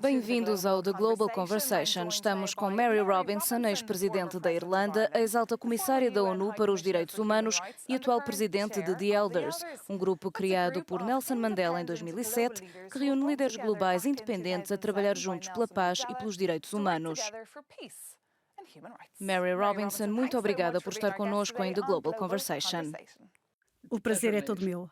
Bem-vindos ao The Global Conversation. Estamos com Mary Robinson, ex-presidente da Irlanda, ex-alta comissária da ONU para os Direitos Humanos e atual presidente de The Elders, um grupo criado por Nelson Mandela em 2007, que reúne líderes globais independentes a trabalhar juntos pela paz e pelos direitos humanos. Mary Robinson, muito obrigada por estar connosco em The Global Conversation. O prazer é todo meu.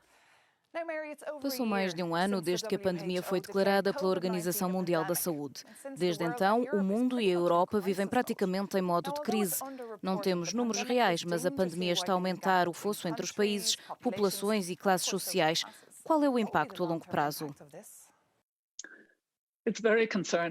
Passou mais de um ano desde que a pandemia foi declarada pela Organização Mundial da Saúde. Desde então, o mundo e a Europa vivem praticamente em modo de crise. Não temos números reais, mas a pandemia está a aumentar o fosso entre os países, populações e classes sociais. Qual é o impacto a longo prazo?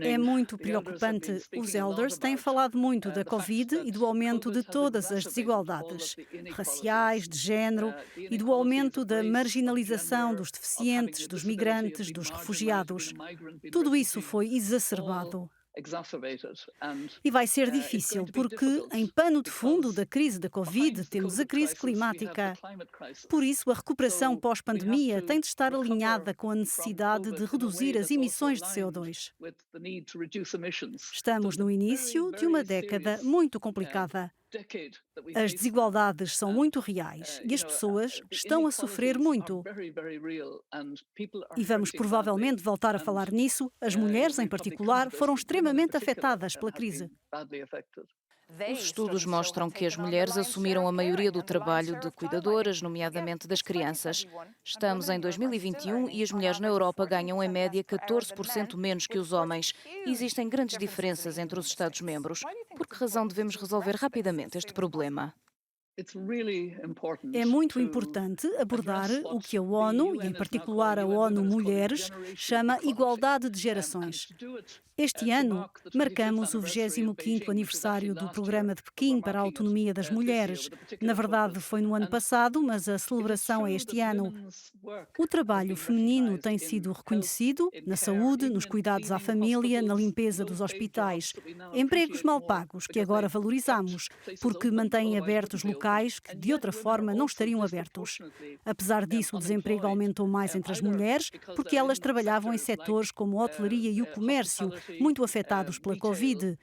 É muito preocupante. Os elders têm falado muito da Covid e do aumento de todas as desigualdades raciais, de género e do aumento da marginalização dos deficientes, dos migrantes, dos refugiados. Tudo isso foi exacerbado. E vai ser difícil, porque, em pano de fundo da crise da Covid, temos a crise climática. Por isso, a recuperação pós-pandemia tem de estar alinhada com a necessidade de reduzir as emissões de CO2. Estamos no início de uma década muito complicada. As desigualdades são muito reais e as pessoas estão a sofrer muito. E vamos provavelmente voltar a falar nisso. As mulheres, em particular, foram extremamente afetadas pela crise. Os estudos mostram que as mulheres assumiram a maioria do trabalho de cuidadoras, nomeadamente das crianças. Estamos em 2021 e as mulheres na Europa ganham em média 14% menos que os homens. E existem grandes diferenças entre os Estados-membros. Por que razão devemos resolver rapidamente este problema? É muito importante abordar o que a ONU, e em particular a ONU Mulheres, chama igualdade de gerações. Este ano, marcamos o 25º aniversário do Programa de Pequim para a Autonomia das Mulheres. Na verdade, foi no ano passado, mas a celebração é este ano. O trabalho feminino tem sido reconhecido na saúde, nos cuidados à família, na limpeza dos hospitais. Empregos mal pagos, que agora valorizamos, porque mantêm abertos locais que, de outra forma, não estariam abertos. Apesar disso, o desemprego aumentou mais entre as mulheres, porque elas trabalhavam em setores como a hotelaria e o comércio, muito afetados pela Covid.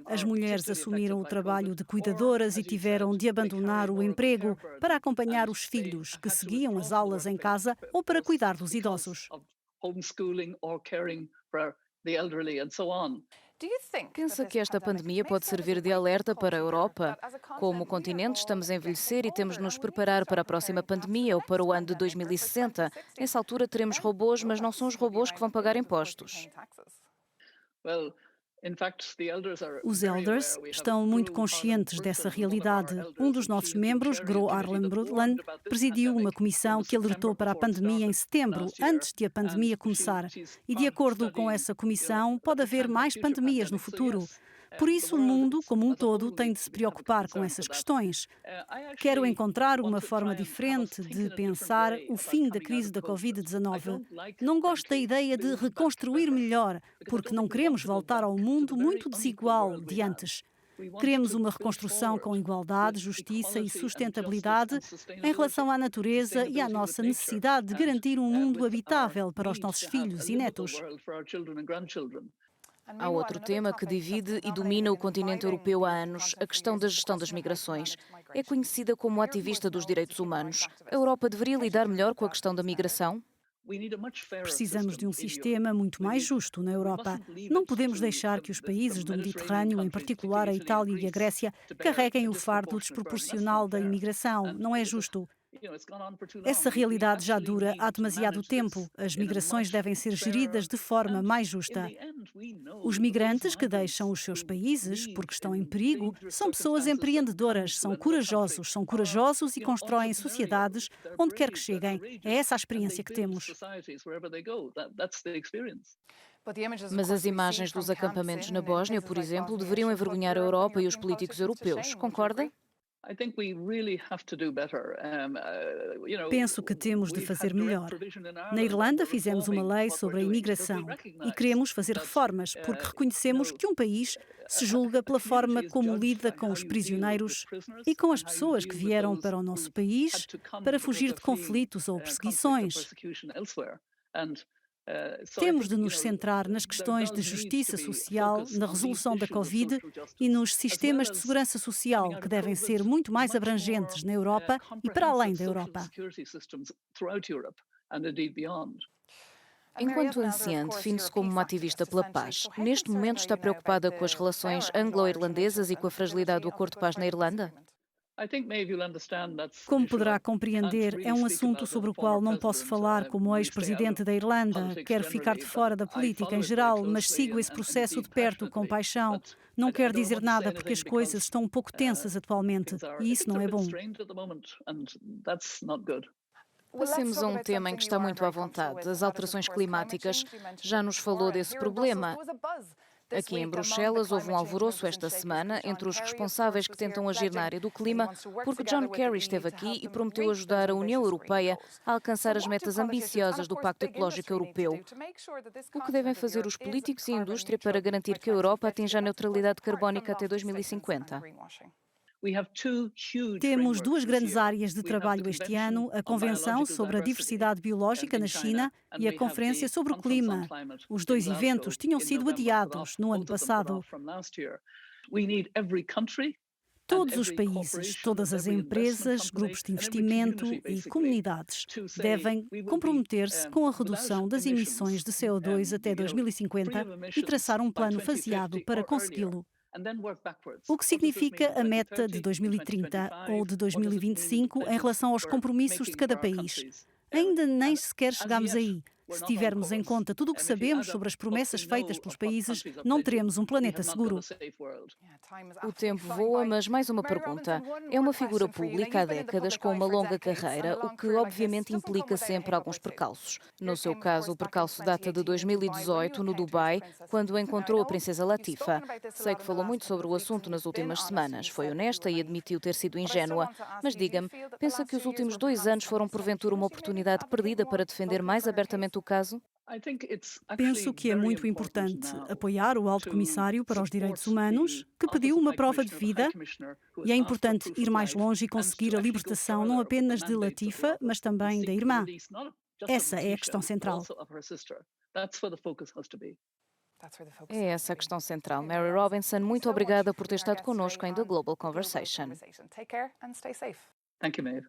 As mulheres assumiram o trabalho de cuidadoras e tiveram de abandonar o emprego para acompanhar os filhos, que seguiam as aulas em casa, ou para cuidar dos idosos. Pensa que esta pandemia pode servir de alerta para a Europa? Como continente, estamos a envelhecer e temos de nos preparar para a próxima pandemia ou para o ano de 2060. Nessa altura teremos robôs, mas não são os robôs que vão pagar impostos. Os elders estão muito conscientes dessa realidade. Um dos nossos membros, Gro Harlem Brundtland, presidiu uma comissão que alertou para a pandemia em setembro, antes de a pandemia começar. E, de acordo com essa comissão, pode haver mais pandemias no futuro. Por isso, o mundo, como um todo, tem de se preocupar com essas questões. Quero encontrar uma forma diferente de pensar o fim da crise da Covid-19. Não gosto da ideia de reconstruir melhor, porque não queremos voltar ao mundo muito desigual de antes. Queremos uma reconstrução com igualdade, justiça e sustentabilidade em relação à natureza e à nossa necessidade de garantir um mundo habitável para os nossos filhos e netos. Há outro tema que divide e domina o continente europeu há anos, a questão da gestão das migrações. É conhecida como ativista dos direitos humanos. A Europa deveria lidar melhor com a questão da migração? Precisamos de um sistema muito mais justo na Europa. Não podemos deixar que os países do Mediterrâneo, em particular a Itália e a Grécia, carreguem o fardo desproporcional da imigração. Não é justo. Essa realidade já dura há demasiado tempo. As migrações devem ser geridas de forma mais justa. Os migrantes que deixam os seus países porque estão em perigo são pessoas empreendedoras, são corajosos e constroem sociedades onde quer que cheguem. É essa a experiência que temos. Mas as imagens dos acampamentos na Bósnia, por exemplo, deveriam envergonhar a Europa e os políticos europeus. Concorda? Penso que temos de fazer melhor. Na Irlanda fizemos uma lei sobre a imigração e queremos fazer reformas porque reconhecemos que um país se julga pela forma como lida com os prisioneiros e com as pessoas que vieram para o nosso país para fugir de conflitos ou perseguições. Temos de nos centrar nas questões de justiça social, na resolução da Covid e nos sistemas de segurança social, que devem ser muito mais abrangentes na Europa e para além da Europa. Enquanto anciã, define-se como uma ativista pela paz. Neste momento está preocupada com as relações anglo-irlandesas e com a fragilidade do acordo de paz na Irlanda? Como poderá compreender, é um assunto sobre o qual não posso falar como ex-presidente da Irlanda. Quero ficar de fora da política em geral, mas sigo esse processo de perto com paixão. Não quero dizer nada porque as coisas estão um pouco tensas atualmente e isso não é bom. Passemos a um tema em que está muito à vontade, as alterações climáticas. Já nos falou desse problema. Aqui em Bruxelas houve um alvoroço esta semana entre os responsáveis que tentam agir na área do clima, porque John Kerry esteve aqui e prometeu ajudar a União Europeia a alcançar as metas ambiciosas do Pacto Ecológico Europeu. O que devem fazer os políticos e a indústria para garantir que a Europa atinja a neutralidade carbónica até 2050? Temos duas grandes áreas de trabalho este ano: a Convenção sobre a Diversidade Biológica na China e a Conferência sobre o Clima. Os dois eventos tinham sido adiados no ano passado. Todos os países, todas as empresas, grupos de investimento e comunidades devem comprometer-se com a redução das emissões de CO2 até 2050 e traçar um plano faseado para consegui-lo. O que significa a meta de 2030 ou de 2025 em relação aos compromissos de cada país. Ainda nem sequer chegamos aí. Se tivermos em conta tudo o que sabemos sobre as promessas feitas pelos países, não teremos um planeta seguro. O tempo voa, mas mais uma pergunta. É uma figura pública há décadas com uma longa carreira, o que obviamente implica sempre alguns percalços. No seu caso, o percalço data de 2018, no Dubai, quando encontrou a princesa Latifa. Sei que falou muito sobre o assunto nas últimas semanas. Foi honesta e admitiu ter sido ingênua. Mas diga-me, pensa que os últimos 2 anos foram porventura uma oportunidade perdida para defender mais abertamente o caso? Penso que é muito importante apoiar o Alto Comissário para os Direitos Humanos, que pediu uma prova de vida, e é importante ir mais longe e conseguir a libertação não apenas de Latifa, mas também da irmã. Essa é a questão central. É essa a questão central. Mary Robinson, muito obrigada por ter estado connosco em The Global Conversation. Thank you, Maeve.